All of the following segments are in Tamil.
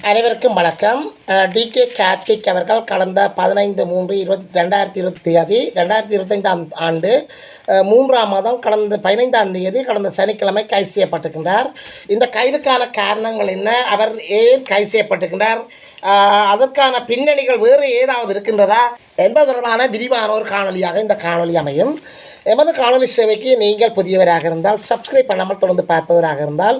அனைவருக்கும் வணக்கம். டிகே கார்த்திக் அவர்கள் கடந்த 15/3/2025 ஆண்டு 3ஆம் மாதம் கடந்த 15ஆம் தேதி கடந்த சனிக்கிழமை கைது செய்யப்பட்டிருக்கின்றார். இந்த கைதுக்கான காரணங்கள் என்ன, அவர் ஏன் கைது செய்யப்பட்டிருக்கின்றார், அதற்கான பின்னணிகள் வேறு ஏதாவது இருக்கின்றதா என்பது தொடர்பான விரிவான ஒரு காணொலியாக இந்த காணொலி அமையும். எமது காணொலி சேவைக்கு நீங்கள் புதியவராக இருந்தால், சப்ஸ்கிரைப் பண்ணாமல் தொடர்ந்து பார்ப்பவராக இருந்தால்,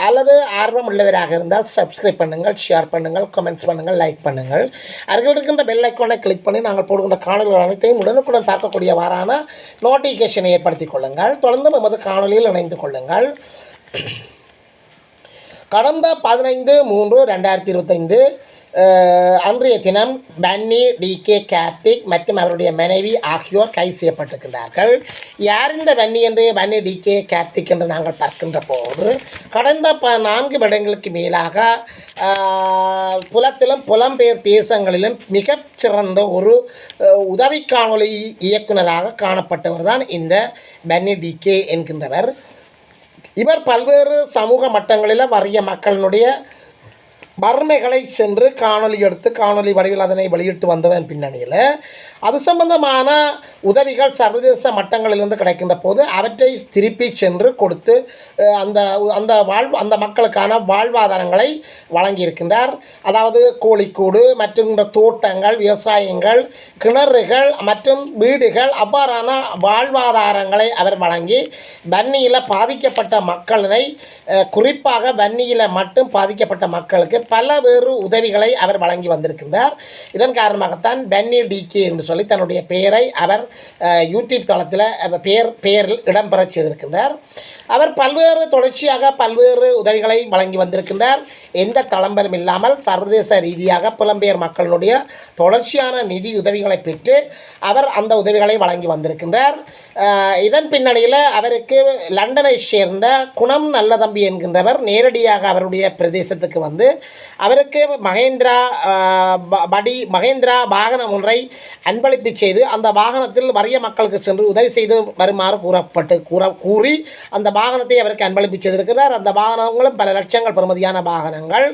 அல்லது ஆர்வம் உள்ளவராக இருந்தால் சப்ஸ்கிரைப் பண்ணுங்கள், ஷேர் பண்ணுங்கள், கமெண்ட்ஸ் பண்ணுங்கள், லைக் பண்ணுங்கள். அருகில் இருக்கின்ற பெல் ஐக்கானை கிளிக் பண்ணி நாங்கள் போடுகின்ற காணொலிகள் அனைத்தையும் உடனுக்குடன் பார்க்கக்கூடியவாறான நோட்டிஃபிகேஷனை ஏற்படுத்திக் கொள்ளுங்கள். தொடர்ந்து எமது காணொலியில் இணைந்து கொள்ளுங்கள். கடந்த 15/3/2025 அன்றைய தினம் பன்னி, டிகே கார்த்திக் மற்றும் அவருடைய மனைவி ஆகியோர் கைது செய்யப்பட்டிருக்கின்றார்கள். யார் இந்த பன்னி, டிகே கார்த்திக் என்று நாங்கள் பார்க்கின்ற போது, கடந்த 4 வருடங்களுக்கு மேலாக புலத்திலும் புலம்பெயர் தேசங்களிலும் மிகச்சிறந்த ஒரு உதவி காணொலி இயக்குநராக காணப்பட்டவர் தான் இந்த பன்னி டிகே என்கின்றவர். இவர் பல்வேறு சமூக மட்டங்களில் வறிய மக்களினுடைய வறுமைகளை சென்று காணொலி எடுத்து காணொலி வடிவில் அதனை வெளியிட்டு வந்ததன் பின்னணியில் அது சம்பந்தமான உதவிகள் சர்வதேச மட்டங்களிலிருந்து கிடைக்கின்ற போது அவற்றை திருப்பி சென்று கொடுத்து அந்த மக்களுக்கான வாழ்வாதாரங்களை வழங்கியிருக்கின்றார். அதாவது கோழிக்கூடு மற்றும் தோட்டங்கள், விவசாயங்கள், கிணறுகள் மற்றும் வீடுகள் அவ்வாறான வாழ்வாதாரங்களை அவர் வழங்கி வன்னியில் பாதிக்கப்பட்ட மக்களினை, குறிப்பாக வன்னியில் மட்டும் பாதிக்கப்பட்ட மக்களுக்கு பல வேறு உதவிகளை அவர் வழங்கி வந்திருக்கின்றார். இதன் காரணமாகத்தான் பன்னி டிகே என்று சொல்லி தன்னுடைய பெயரை அவர் யூடியூப் தளத்தில் பெயரில் இடம்பெற செய்திருக்கின்றார். அவர் தொடர்ச்சியாக பல்வேறு உதவிகளை வழங்கி வந்திருக்கின்றார். எந்த தளம்பரம் இல்லாமல் சர்வதேச ரீதியாக புலம்பெயர் மக்களுடைய தொடர்ச்சியான நிதி உதவிகளை பெற்று அவர் அந்த உதவிகளை வழங்கி வந்திருக்கின்றார். இதன் பின்னணியில் அவருக்கு லண்டனை சேர்ந்த குணம் நல்லதம்பி என்கின்றவர் நேரடியாக அவருடைய பிரதேசத்துக்கு வந்து அவருக்கு மகேந்திரா வாகனம் ஒன்றை அன்பளிப்பு செய்து அந்த வாகனத்தில் வறிய மக்களுக்கு சென்று உதவி செய்து வருமாறு கூறி அந்த வாகனத்தை அவருக்கு அன்பளிப்பு செய்திருக்கிறார். அந்த வாகனங்களும் பல லட்சங்கள் பெறுமதியான வாகனங்கள்.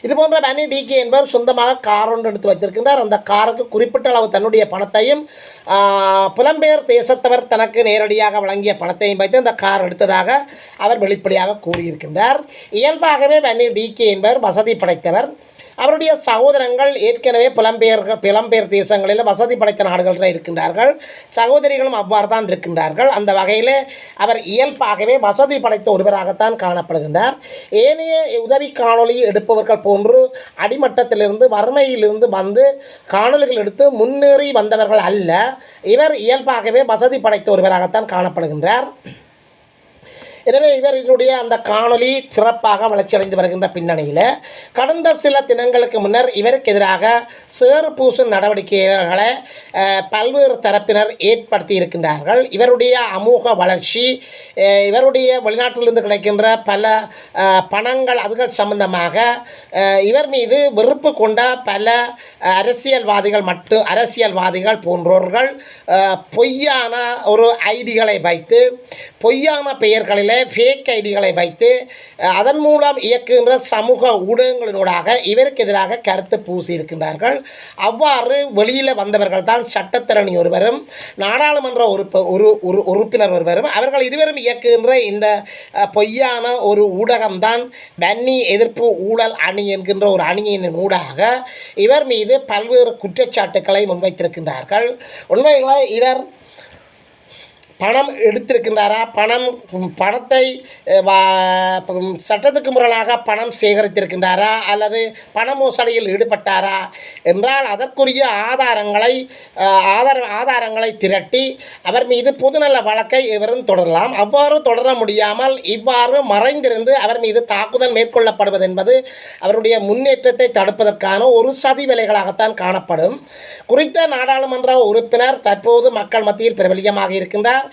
இதுபோன்ற பன்னி டிகே என்பவர் சொந்தமாக கார் ஒன்று எடுத்து வைத்திருக்கின்றார். அந்த காருக்கு குறிப்பிட்ட அளவு தன்னுடைய பணத்தையும் புலம்பெயர் தேசத்தவர் தனக்கு நேரடியாக வழங்கிய பணத்தையும் வைத்து அந்த கார் எடுத்ததாக அவர் வெளிப்படையாக கூறியிருக்கின்றார். இயல்பாகவே பன்னி டிகே என்பவர் வசதி படைத்தவர். அவருடைய சகோதரங்கள் ஏற்கனவே புலம்பெயர் தேசங்களில் வசதி படைத்த நாடுகளில் இருக்கின்றார்கள். சகோதரிகளும் அவ்வாறு தான் இருக்கின்றார்கள். அந்த வகையில் அவர் இயல்பாகவே வசதி படைத்த ஒருவராகத்தான் காணப்படுகின்றார். ஏனைய உதவி காணொலி எடுப்பவர்கள் போன்று அடிமட்டத்திலிருந்து வறுமையிலிருந்து வந்து காணொலிகள் எடுத்து முன்னேறி வந்தவர்கள் அல்ல. இவர் இயல்பாகவே வசதி படைத்த ஒருவராகத்தான் காணப்படுகின்றார். எனவே இவர்களுடைய அந்த காணொலி சிறப்பாக வளர்ச்சியடைந்து வருகின்ற பின்னணியில் கடந்த சில தினங்களுக்கு முன்னர் இவருக்கு எதிராக சேறு பூசும் நடவடிக்கைகளை பல்வேறு தரப்பினர் ஏற்படுத்தி இருக்கின்றார்கள். இவருடைய அமோக வளர்ச்சி, இவருடைய வெளிநாட்டிலிருந்து கிடைக்கின்ற பல பணங்கள், அதுகள் சம்பந்தமாக இவர் மீது வெறுப்பு கொண்ட பல அரசியல்வாதிகள் போன்றோர்கள் பொய்யான ஒரு ஐடிகளை வைத்து, பொய்யான பெயர்களில் ஃபேக் ஐடிகளை வைத்து அதன் மூலம் இயக்குகின்ற சமூக ஊடகங்களினூடாக இவருக்கு எதிராக கருத்து பூசி இருக்கின்றார்கள். அவ்வாறு வெளியில் வந்தவர்கள் தான் சட்டத்தரணி ஒருவரும் நாடாளுமன்ற உறுப்பினர் ஒருவரும். அவர்கள் இருவரும் இயக்குகின்ற இந்த பொய்யான ஒரு ஊடகம்தான் பன்னி எதிர்ப்பு ஊழல் அணி என்கின்ற ஒரு அணியின் ஊடாக இவர் மீது பல்வேறு குற்றச்சாட்டுக்களை முன்வைத்திருக்கின்றார்கள். உண்மைகளை இவர் பணம் எடுத்திருக்கின்றாரா, பணத்தை சட்டத்துக்கு முரணாக பணம் சேகரித்திருக்கின்றாரா, அல்லது பண மோசடியில் ஈடுபட்டாரா என்றால் அதற்குரிய ஆதாரங்களை திரட்டி அவர் மீது பொதுநல வழக்கை இவரும் தொடரலாம். அவ்வாறு தொடர முடியாமல் இவ்வாறு மறைந்திருந்து அவர் மீது தாக்குதல் மேற்கொள்ளப்படுவது என்பது அவருடைய முன்னேற்றத்தை தடுப்பதற்கான ஒரு சதி வேலைகளாகத்தான் காணப்படும். குறித்த நாடாளுமன்ற உறுப்பினர் தற்போது மக்கள் மத்தியில் பிரபலியமாக இருக்கின்றார்.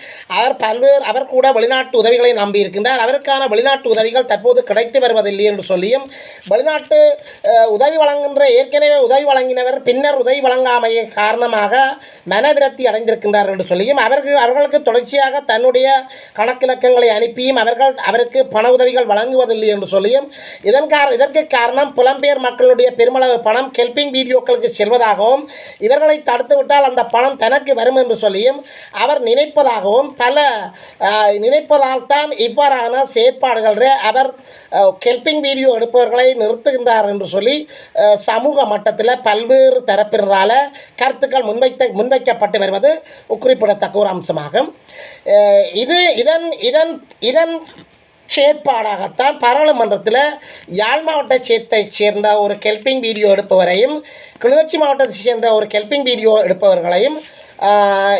அவர் கூட வெளிநாட்டு உதவிகளை நம்பியிருக்கின்றார். அவருக்கான வெளிநாட்டு உதவிகள் தற்போது கிடைத்து வருவதில்லை என்று சொல்லியும், வெளிநாட்டு உதவி வழங்குகின்ற ஏற்கனவே உதவி வழங்கினவர் பின்னர் உதவி வழங்காமைய காரணமாக மனவிரக்தி அடைந்திருக்கின்றார் என்று சொல்லியும், அவர்களுக்கு தொடர்ச்சியாக தன்னுடைய கணக்கிலக்கங்களை அனுப்பியும் அவருக்கு பண உதவிகள் வழங்குவதில்லை என்று சொல்லியும், இதற்கு காரணம் புலம்பெயர் மக்களுடைய பெருமளவு பணம் ஹெல்பிங் வீடியோக்களுக்கு செல்வதாகவும், இவர்களை தடுத்துவிட்டால் அந்த பணம் தனக்கு வரும் என்று சொல்லியும் அவர் நினைப்பதாகவும் நினைப்பதால் தான் இவ்வாறான செயற்பாடுகள் அவர் ஹெல்பிங் வீடியோ எடுப்பவர்களை நிறுத்துகின்றார் என்று சொல்லி சமூக மட்டத்தில் பல்வேறு தரப்பினரால் கருத்துக்கள் முன்வைக்கப்பட்டு வருவது குறிப்பிடத்தக்க ஒரு அம்சமாகும். இதன் செயற்பாடாகத்தான் பாராளுமன்றத்தில் யாழ் மாவட்டத்தைச் சேர்ந்த ஒரு ஹெல்பிங் வீடியோ எடுப்பவரையும், கிளிநொச்சி மாவட்டத்தைச் சேர்ந்த ஒரு ஹெல்பிங் வீடியோ எடுப்பவர்களையும்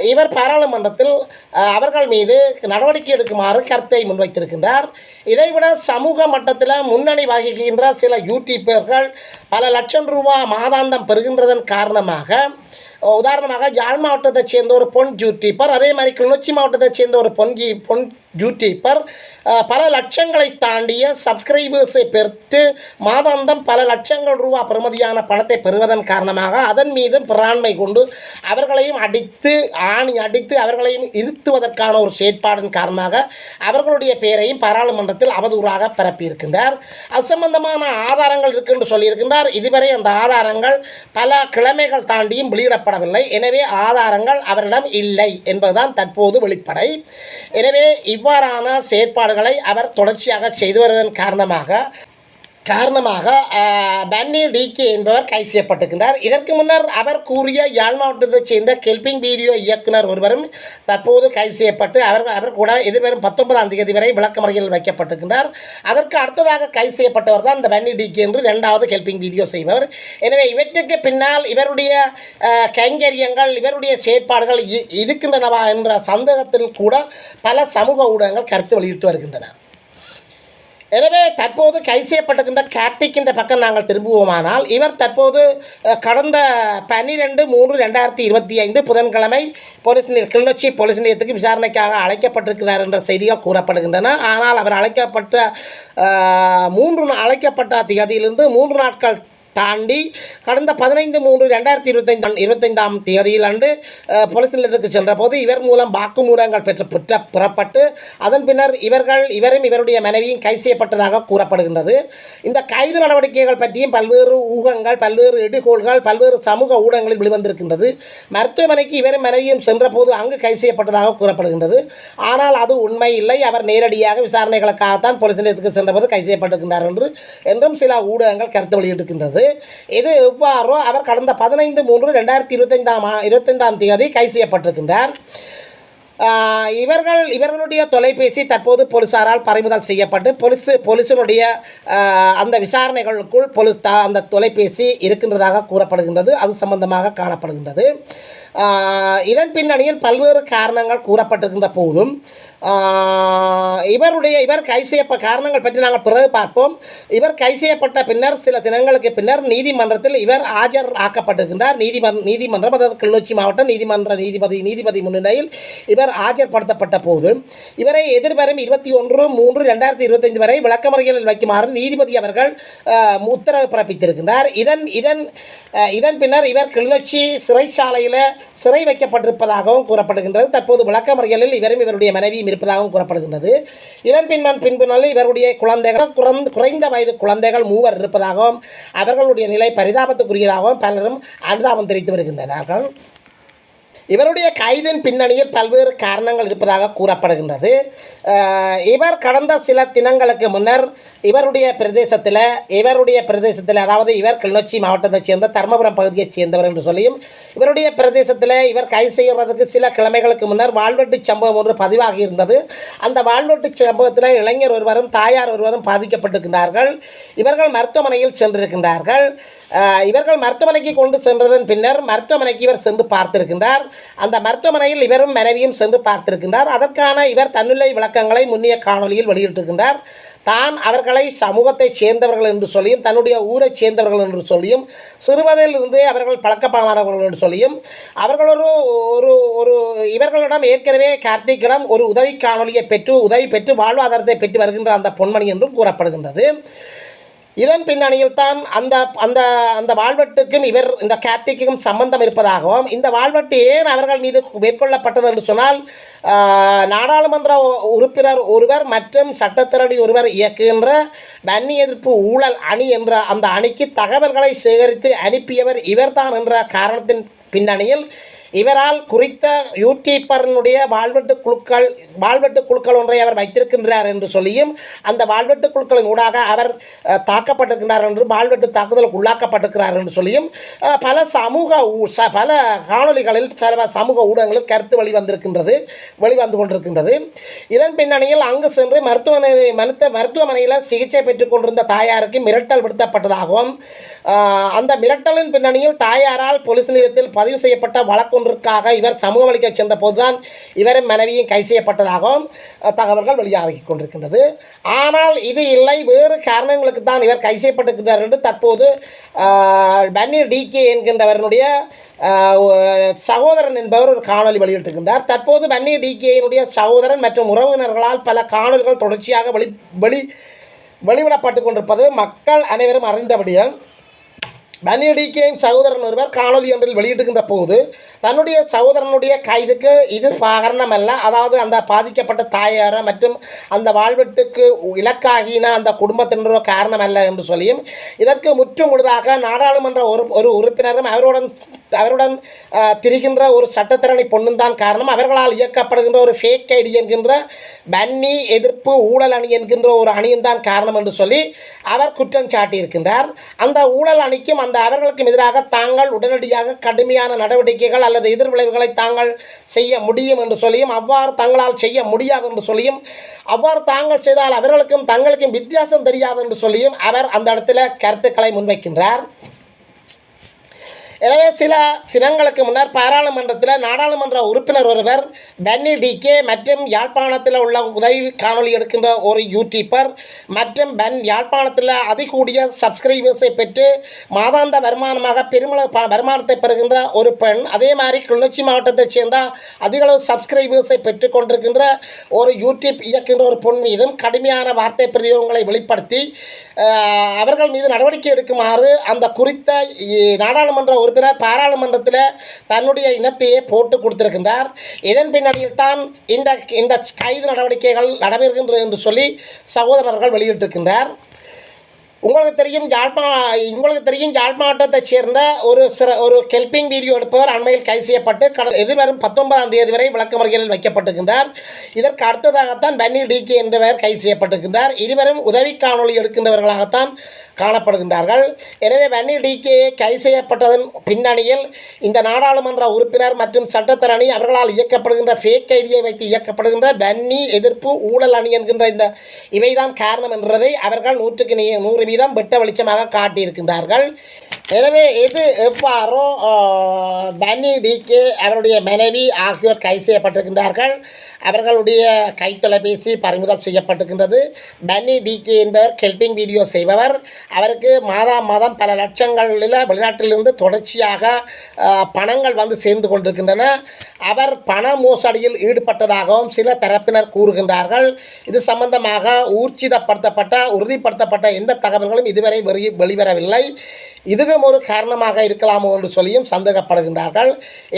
இவர் பாராளுமன்றத்தில் அவர்கள் மீது நடவடிக்கை எடுக்குமாறு கருத்தை முன்வைத்திருக்கின்றார். இதைவிட சமூக மட்டத்தில் முன்னணி வகிக்கின்ற சில யூடியூபர்கள் பல லட்சம் ரூபாய் மாதாந்தம் பெறுகின்றதன் காரணமாக, உதாரணமாக யாழ் மாவட்டத்தைச் சேர்ந்த ஒரு பொன் யூடியூப்பர், அதே மாதிரி கிளிநொச்சி மாவட்டத்தைச் சேர்ந்த ஒரு பொன் யூடியூப்பர் பல லட்சங்களை தாண்டிய சப்ஸ்கிரைபர்ஸை பெற்று மாதாந்தம் பல லட்சங்கள் ரூபா பெறுமதியான பணத்தை பெறுவதன் காரணமாக அதன் மீது பிராண்மை கொண்டு அவர்களையும் அடித்து அவர்களையும் இருத்துவதற்கான ஒரு செயற்பாடின் காரணமாக அவர்களுடைய பெயரையும் பாராளுமன்றத்தில் அவதூறாக பரப்பியிருக்கின்றார். அது சம்பந்தமான ஆதாரங்கள் இருக்கு என்று சொல்லியிருக்கின்றார். இதுவரை அந்த ஆதாரங்கள் பல கிழமைகள் தாண்டியும் வெளியிடப்படவில்லை. எனவே ஆதாரங்கள் அவரிடம் இல்லை என்பதுதான் தற்போது வெளிப்படை. எனவே இவ்வாறான செயற்பாடுகளை அவர் தொடர்ச்சியாக செய்து வருவதன் காரணமாக பன்னி டிகே என்பவர் கைது செய்யப்பட்டிருக்கின்றார். இதற்கு முன்னர் அவர் கூறிய யாழ் மாவட்டத்தைச் சேர்ந்த ஹெல்பிங் வீடியோ இயக்குனர் ஒருவரும் தற்போது கைது செய்யப்பட்டு அவர் கூட எதிர்வரும் 19ஆம் தேதி வரை விளக்கமறியலில் வைக்கப்பட்டிருக்கின்றார். அதற்கு அடுத்ததாக கைது செய்யப்பட்டவர் தான் இந்த பன்னி டிகே என்று 2வது ஹெல்பிங் வீடியோ செய்பவர். எனவே இவற்றுக்கு பின்னால் இவருடைய கைங்கரியங்கள், இவருடைய செயற்பாடுகள் இருக்கின்றனவா என்ற சந்தேகத்தில் கூட பல சமூக ஊடகங்கள் கருத்து வெளியிட்டு வருகின்றன. எனவே தற்போது கைது செய்யப்பட்டிருக்கின்ற கார்த்திக் என்ற பக்கம் நாங்கள் திரும்புவோமானால், இவர் தற்போது கடந்த 12/3/2025 புதன்கிழமை கிளிநொச்சி போலீஸ் நிலையத்துக்கு விசாரணைக்காக அழைக்கப்பட்டிருக்கிறார் என்ற செய்திகள் கூறப்படுகின்றன. ஆனால் அவர் அழைக்கப்பட்ட தேதியிலிருந்து 3 நாட்கள் தாண்டி கடந்த 15/3/2025 தேதியில் அன்று போலீஸ் நிலையத்துக்கு சென்ற போது இவர் மூலம் வாக்குமூலங்கள் பெறப்பட்டு அதன் பின்னர் இவரும் இவருடைய மனைவியும் கைது செய்யப்பட்டதாக கூறப்படுகின்றது. இந்த கைது நடவடிக்கைகள் பற்றியும் பல்வேறு ஊகங்கள், பல்வேறு எடுகோள்கள் பல்வேறு சமூக ஊடகங்களில் வெளிவந்திருக்கின்றது. மருத்துவமனைக்கு இவரும் மனைவியும் சென்ற போது அங்கு கைது செய்யப்பட்டதாக கூறப்படுகின்றது. ஆனால் அது உண்மை இல்லை. அவர் நேரடியாக விசாரணைகளுக்காகத்தான் போலீஸ் நிலையத்துக்கு சென்றபோது கைது செய்யப்பட்டிருக்கின்றார் என்றும் சில ஊடகங்கள் கருத்து வெளியிட்டிருக்கின்றது. இது எவ்வாறோ அவர் கடந்த 15/3/2025 தேதி கைது செய்யப்பட்டிருக்கின்றார். இவர்களுடைய தொலைபேசி தற்போது போலீசாரால் பறிமுதல் செய்யப்பட்டு போலீசினுடைய அந்த விசாரணைகளுக்குள் அந்த தொலைபேசி இருக்கின்றதாக கூறப்படுகின்றது. அது சம்பந்தமாக காணப்படுகின்றது. இதன் பின்னணியில் பல்வேறு காரணங்கள் கூறப்பட்டிருக்கின்ற போதும் இவர் கைது செய்யப்பட்ட காரணங்கள் பற்றி நாங்கள் பிறகு பார்ப்போம். இவர் கைது செய்யப்பட்ட பின்னர் சில தினங்களுக்கு பின்னர் நீதிமன்றத்தில் இவர் ஆஜர் ஆக்கப்பட்டிருக்கின்றார். நீதிமன்றம், அதாவது கிளிநொச்சி மாவட்ட நீதிபதி முன்னிலையில் இவர் ஆஜர்படுத்தப்பட்ட போது இவரை எதிர்வரும் 21/3/2025 வரை விளக்கமறியலில் வைக்குமாறு நீதிபதி அவர்கள் உத்தரவு பிறப்பித்திருக்கின்றார். இதன் பின்னர் இவர் கிளிநொச்சி சிறைச்சாலையில் சிறை வைக்கப்பட்டிருப்பதாகவும் கூறப்படுகின்றது. தற்போது விளக்கமறியலில் இவரும் இவருடைய மனைவியும் இருப்பதாகவும் கூறப்படுகின்றது. இதன் பின்னால் இவருடைய குறைந்த வயது குழந்தைகள் 3 இருப்பதாகவும் அவர்களுடைய நிலை பரிதாபத்துக்குரியதாகவும் பலரும் அனுதாபம் தெரிவித்து வருகின்றனர். இவருடைய கைதின் பின்னணியில் பல்வேறு காரணங்கள் இருப்பதாக கூறப்படுகின்றது. இவர் கடந்த சில தினங்களுக்கு முன்னர் இவருடைய பிரதேசத்தில் அதாவது இவர் கிளிநொச்சி மாவட்டத்தைச் சேர்ந்த தர்மபுரம் பகுதியைச் சேர்ந்தவர் என்று சொல்லியும், இவருடைய பிரதேசத்தில் இவர் கைது செய்வதற்கு சில கிழமைகளுக்கு முன்னர் வாழ்வெட்டு சம்பவம் ஒன்று பதிவாகி இருந்தது. அந்த வாழ்வெட்டு சம்பவத்தில் இளைஞர் ஒருவரும் தாயார் ஒருவரும் பாதிக்கப்பட்டிருக்கின்றார்கள். இவர்கள் மருத்துவமனையில் சென்றிருக்கின்றார்கள். இவர்கள் மருத்துவமனைக்கு கொண்டு சென்றதன் பின்னர் மருத்துவமனைக்கு இவர் சென்று பார்த்திருக்கின்றார். அந்த மருத்துவமனையில் இவரும் மனைவியும் சென்று பார்த்திருக்கின்றார். அதற்கான இவர் தன்னுள்ள விளக்கங்களை முன்னிய காணொலியில் வெளியிட்டிருக்கின்றார். தான் அவர்களை சமூகத்தைச் சேர்ந்தவர்கள் என்று சொல்லியும் தன்னுடைய ஊரைச் சேர்ந்தவர்கள் என்று சொல்லியும் சிறுவதிலிருந்தே அவர்கள் பழக்கமானவர்கள் என்று சொல்லியும் அவர்கள் ஒரு ஒரு இவர்களிடம் ஏற்கனவே கார்த்திக்கிடம் ஒரு உதவி காணொலியை உதவி பெற்று வாழ்வாதாரத்தை பெற்று வருகின்ற அந்த பொன்மணி என்றும் கூறப்படுகின்றது. இதன் பின்னணியில் தான் அந்த அந்த அந்த வாழ்வெட்டுக்கும் இந்த கார்த்திக்கும் சம்பந்தம் இருப்பதாகவும் இந்த வாழ்வெட்டு ஏன் அவர்கள் மீது மேற்கொள்ளப்பட்டது என்று சொன்னால் நாடாளுமன்ற உறுப்பினர் ஒருவர் மற்றும் சட்டத்திரணி ஒருவர் இயக்குகின்ற வன்னி எதிர்ப்பு ஊழல் அணி என்ற அந்த அணிக்கு தகவல்களை சேகரித்து அனுப்பியவர் இவர்தான் என்ற காரணத்தின் பின்னணியில் இவரால் குறித்த யூடியூபர்னுடைய வாழ்வெட்டு குழுக்கள் ஒன்றை அவர் வைத்திருக்கின்றார் என்று சொல்லியும் அந்த வாழ்வெட்டு குழுக்களின் ஊடாக அவர் தாக்கப்பட்டிருக்கின்றார் என்று வாழ்வெட்டு தாக்குதலுக்கு உள்ளாக்கப்பட்டிருக்கிறார் என்று சொல்லியும் பல காணொலிகளில் சமூக ஊடகங்களில் கருத்து வெளிவந்து கொண்டிருக்கின்றது. இதன் பின்னணியில் அங்கு சென்று மருத்துவமனையில் சிகிச்சை பெற்றுக் கொண்டிருந்த தாயாருக்கு மிரட்டல் விடுத்தப்பட்டதாகவும் அந்த மிரட்டலின் பின்னணியில் தாயாரால் போலீஸ் நிலையத்தில் பதிவு செய்யப்பட்ட வழக்கு ஒன்றுக்காக இவர் சமூக வழிக்க சென்ற போதுதான் இவரின் மனைவியும் கைது செய்யப்பட்டதாகவும் தகவல்கள் வெளியாகி கொண்டிருக்கின்றது. ஆனால் இது இல்லை, வேறு காரணங்களுக்கு தான் இவர் கைது செய்யப்பட்டிருக்கிறார் என்று தற்போது பன்னி டிகே என்கின்றவருடைய சகோதரன் என்பவர் ஒரு காணொலி வெளியிட்டிருக்கின்றார். தற்போது பன்னி டிகேயினுடைய சகோதரன் மற்றும் உறவினர்களால் பல காணொலிகள் தொடர்ச்சியாக வெளிவிடப்பட்டு கொண்டிருப்பது மக்கள் அனைவரும் அறிந்தபடியால் பன்னி டிகேயின் சகோதரன் ஒருவர் காணொலி ஒன்றில் வெளியிடுகின்ற போது தன்னுடைய சகோதரனுடைய கைதுக்கு இது காரணமல்ல, அதாவது அந்த பாதிக்கப்பட்ட தாயார மற்றும் அந்த வாழ்வெட்டுக்கு இலக்காகின அந்த குடும்பத்தினரோ காரணமல்ல என்று சொல்லியும் இதற்கு முற்றுமுழுதாக நாடாளுமன்ற ஒரு உறுப்பினரும் அவருடன் திரிகின்ற ஒரு சட்டத்திரணி பொண்ணும் தான் காரணம், அவர்களால் இயக்கப்படுகின்ற ஒரு ஃபேக் ஐடி என்கின்ற பன்னி எதிர்ப்பு ஊழல் அணி என்கின்ற ஒரு அணியும் தான் காரணம் என்று சொல்லி அவர் குற்றம் சாட்டியிருக்கின்றார். அந்த ஊழல் அணிக்கும் அவர்களுக்கும் எதிராக தாங்கள் உடனடியாக கடுமையான நடவடிக்கைகள் அல்லது எதிர்விளைவுகளை தாங்கள் செய்ய முடியும் என்று சொல்லியும் அவ்வாறு தங்களால் செய்ய முடியாது என்று சொல்லியும் அவ்வாறு தாங்கள் செய்தால் அவர்களுக்கும் தங்களுக்கும் வித்தியாசம் தெரியாது என்று சொல்லியும் அவர் அந்த இடத்துல கருத்துக்களை முன்வைக்கின்றார். எனவே சில தினங்களுக்கு முன்னர் பாராளுமன்றத்தில் நாடாளுமன்ற உறுப்பினர் ஒருவர் பன்னி டிகே மற்றும் யாழ்ப்பாணத்தில் உள்ள உதவி காணொலி எடுக்கின்ற ஒரு யூடியூபர் மற்றும் யாழ்ப்பாணத்தில் அதிகூடிய சப்ஸ்கிரைபர்ஸை பெற்று மாதாந்த வருமானமாக பெருமளவு வருமானத்தை பெறுகின்ற ஒரு பெண், அதே மாதிரி கிளிநொச்சி மாவட்டத்தைச் சேர்ந்த அதிகளவு சப்ஸ்கிரைபர்ஸை பெற்றுக் கொண்டிருக்கின்ற ஒரு யூடியூப் இயக்கின்ற ஒரு பொன் மீதும் கடுமையான வார்த்தை பிரயோகங்களை வெளிப்படுத்தி அவர்கள் மீது நடவடிக்கை எடுக்குமாறு அந்த குறித்த நாடாளுமன்ற உறுப்பினர் பாராளுமன்றத்தில் தன்னுடைய இனத்தையே போட்டு கொடுத்திருக்கின்றார். இதன் பின்னணியில் தான் இந்த கைது நடவடிக்கைகள் நடைபெறுகின்றது என்று சொல்லி சகோதரர்கள் வெளியிட்டிருக்கின்றார். உங்களுக்கு தெரியும் யாழ் மாவட்டத்தைச் சேர்ந்த ஒரு ஹெல்பிங் வீடியோ எடுப்பவர் அண்மையில் கைது செய்யப்பட்டு எதிர்வரும் 19ஆம் தேதி வரை விளக்கமறியலில் வைக்கப்பட்டிருக்கின்றார். இதற்கு அடுத்ததாகத்தான் பன்னி டிகே என்பவர் கைது செய்யப்பட்டிருக்கின்றார். இருவரும் உதவி காணொலி எடுக்கின்றவர்களாகத்தான் காணப்படுகின்றார்கள். எனவே பன்னி டிகே கைது செய்யப்பட்டதன் பின்னணியில் இந்த நாடாளுமன்ற உறுப்பினர் மற்றும் சட்டத்தரணி அவர்களால் இயக்கப்படுகின்ற ஃபேக் ஐடியை வைத்து இயக்கப்படுகின்ற பன்னி எதிர்ப்பு ஊழல் அணி என்கின்ற இவைதான் காரணம் என்றதை அவர்கள் 100% வெட்ட வெளிச்சமாக காட்டியிருக்கின்றார்கள். எனவே இது எவ்வாறோ பன்னி டிகே அவருடைய மனைவி ஆகியோர் கைது செய்யப்பட்டிருக்கின்றார்கள். அவர்களுடைய கைத்தொலைபேசி பறிமுதல் செய்யப்பட்டிருக்கின்றது. பன்னி டிகே என்பவர் ஹெல்பிங் வீடியோ செய்பவர். அவருக்கு மாதம் பல லட்சங்களில் வெளிநாட்டிலிருந்து தொடர்ச்சியாக பணங்கள் வந்து சேர்ந்து கொண்டிருக்கின்றன. அவர் பண மோசடியில் ஈடுபட்டதாகவும் சில தரப்பினர் கூறுகின்றார்கள். இது சம்பந்தமாக உறுதிப்படுத்தப்பட்ட எந்த தகவல்களும் இதுவரை வெளிவரவில்லை. இதுவும் ஒரு காரணமாக இருக்கலாமோ என்று சொல்லியும் சந்தேகப்படுகின்றார்கள்.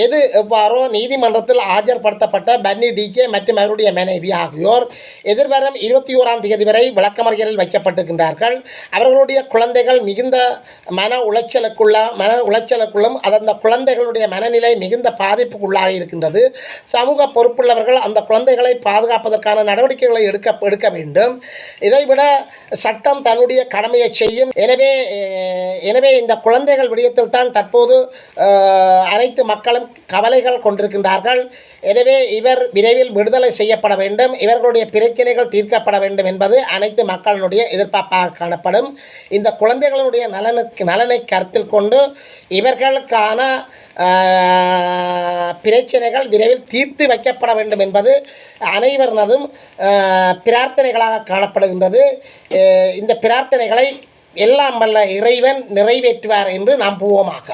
எது எவ்வாறோ நீதிமன்றத்தில் ஆஜர்படுத்தப்பட்ட பன்னி டிகே மற்றும் அவருடைய மனைவி ஆகியோர் எதிர்வரும் 21ஆம் தேதி வரை விளக்கமறியலில் வைக்கப்பட்டிருக்கின்றார்கள். அவர்களுடைய குழந்தைகள் மிகுந்த மன உளைச்சலுக்குள்ளும் அந்த குழந்தைகளுடைய மனநிலை மிகுந்த பாதிப்புக்குள்ளாக இருக்கின்றது. சமூக பொறுப்புள்ளவர்கள் அந்த குழந்தைகளை பாதுகாப்பதற்கான நடவடிக்கைகளை எடுக்க வேண்டும். இதைவிட சட்டம் தன்னுடைய கடமையை செய்யும். எனவே இந்த குழந்தைகள் விடயத்தில் தான் தற்போது அனைத்து மக்களும் கவலைகள் கொண்டிருக்கின்றார்கள். எனவே இவர் விரைவில் விடுதலை செய்யப்பட வேண்டும், இவர்களுடைய பிரச்சனைகள் தீர்க்கப்பட வேண்டும் என்பது அனைத்து மக்களுடைய எதிர்பார்ப்பாக காணப்படும். இந்த குழந்தைகளுடைய நலனை கருத்தில் கொண்டு இவர்களுக்கான பிரச்சனைகள் விரைவில் தீர்த்து வைக்கப்பட வேண்டும் என்பது அனைவரதும் பிரார்த்தனைகளாக காணப்படுகின்றது. இந்த பிரார்த்தனைகளை எல்லாம் வல்ல இறைவன் நிறைவேற்றுவார் என்று நாம் போவோமாக.